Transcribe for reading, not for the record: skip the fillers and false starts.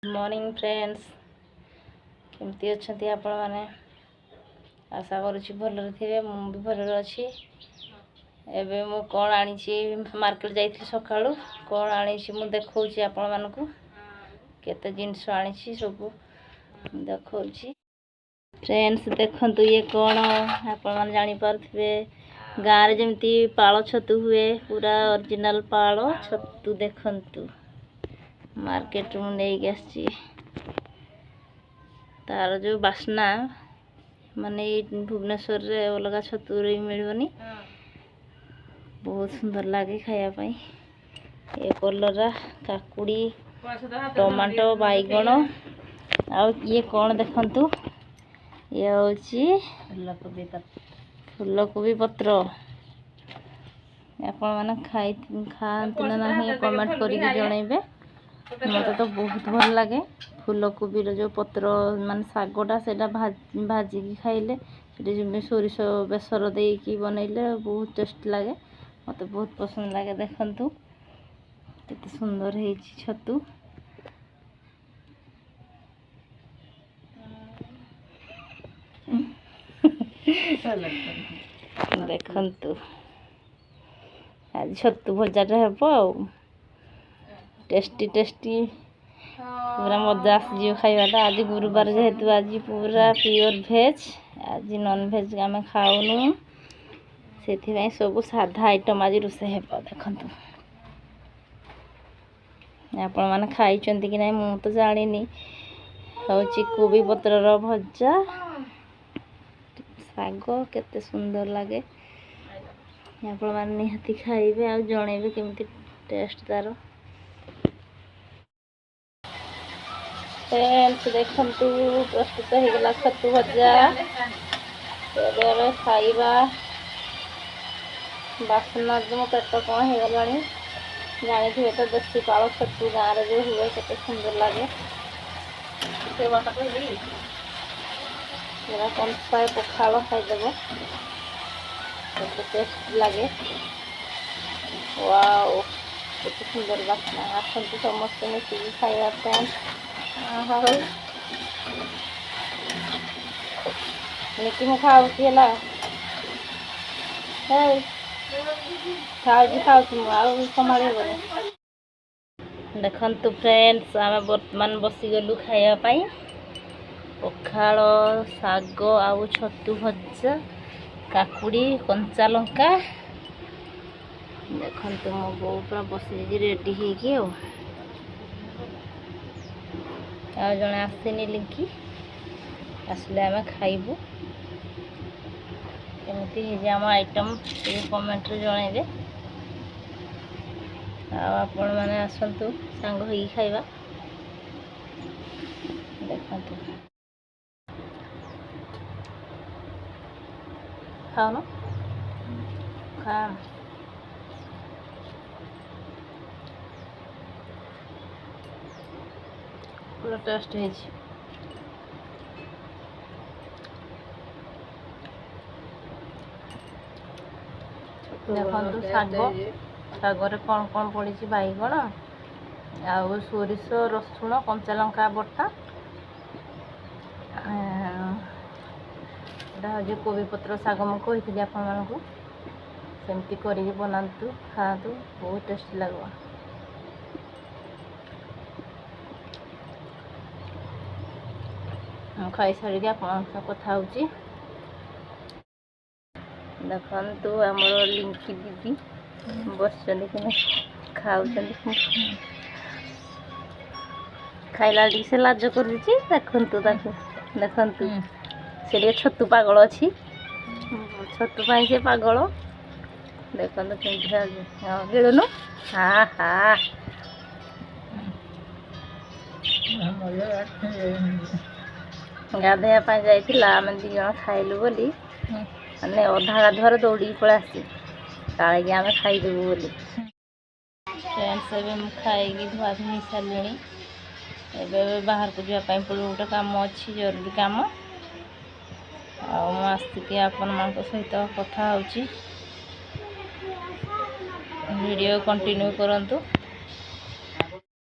Good morning friends, केमती अच्छी आपण मैंने आशा करुँच भलरे थे। मुझे भलरे अच्छी। एबे मु कौन आनी मार्केट जाइए सका कौन आनी मु देखा आपण मानक केते जिनस आनी सब देखा फ्रेंड्स। देखु ये कौन आपण मैंने जापारे गाँव जमी पाल छतु हुए पूरा ओरिजिनल पाल छतु देखु मार्केट में नहीं आसी तार जो बास्ना माने भुवनेश्वर रे अलग छतुर मिलनी बहुत सुंदर लगे खायापाई। ये कलरा काकुड़ी टमाटो बैगण आ ये कौन देखंतु ये हूँ फूलकोबी पत्र। आपण मैंने खाती ना नहीं कमेंट करके जनइबे। मत तो बहुत भल लगे फूलकोबी जो पत्र मान शागटा से भाजिकी खाइले सोरिष बेसर देकी बनइले बहुत टेस्ट लगे। मत बहुत पसंद लगे। देखंतु केते सुंदर है छतु। देखंतु आज छतु भजाटा हे टेस्टी टेस्टी पूरा मजा आसो खाइबाटा। आज गुरुवार जेहेतु आज पूरा प्योर भेज, आज नॉन भेज आम खाऊनु से सब साधा आइटम आज रोषे हे। देखंतु आपण माने खाई कि नहीं मु तो जानी हूँ कोबी पत्रर भजा साग केते सुंदर लगे। आपण माने निहाती खाइबे आ जणेबे केमती टेस्ट तार। फ्रेंड्स देखंतु प्रस्तुत हो गला छतु भजा। खाइबा बासना जो पेट कौन हो गला जानी थे तो देसी पाल छतु गाँव में जो हुए केते सुंदर लगे। कंसाए पखाल खाईदेव केते टेस्ट लगे। वाओ केते सुंदर बासना। आसतु समस्त मिसिकी खाइबा फ्रेंड्स। निकी मु खाऊँगी है खाऊ संभाल। देखंतु फ्रेंड्स आम बर्तमान बसीगलु खायापाई पखाल शाग आउ छतु भजा काकुड़ी कंचा लंका। देखंतु मो बो पूरा बसी रेडी होगी आ जड़े आसनी लिंकी आसले आम खाइबू केमती आम आइटम कमेंट रे जनइबे। आपण मैंने आसतु सांग हो खाइबा। देखंतु खाओ न खा पूरा टेस्ट है। देखो शाग शागर कौन कौन पड़ी बैगण आउ सोरिष रसुण कंचा लंका बटा हूँ कोबी पत्र शाग मुझे कही आपको सेमती करके बनातु खातु बहुत टेस्ट लगे। खाई सारी आप कथा हूँ। देखु आमर लिंकी दीदी बस खाऊ खाइला से लाज कर। देखु देखु से छतु पागल अच्छी छतु पाई से पागल। देखो गिलुनु हाँ हाँ गाधेवाई जाइला आम दी जन खाइलु बोली मैंने अधा गाधुआर दौड़ी पड़ा आसी काले आम खाईदेबू बोली। फ्रेंड्स एवं खाई धुआ धुई सारे एवं बाहर को जावाई पड़ो गोटे कम अच्छी जरूरी कम आसिक आपण सहित कथा वीडियो कंटिन्यू करंतु।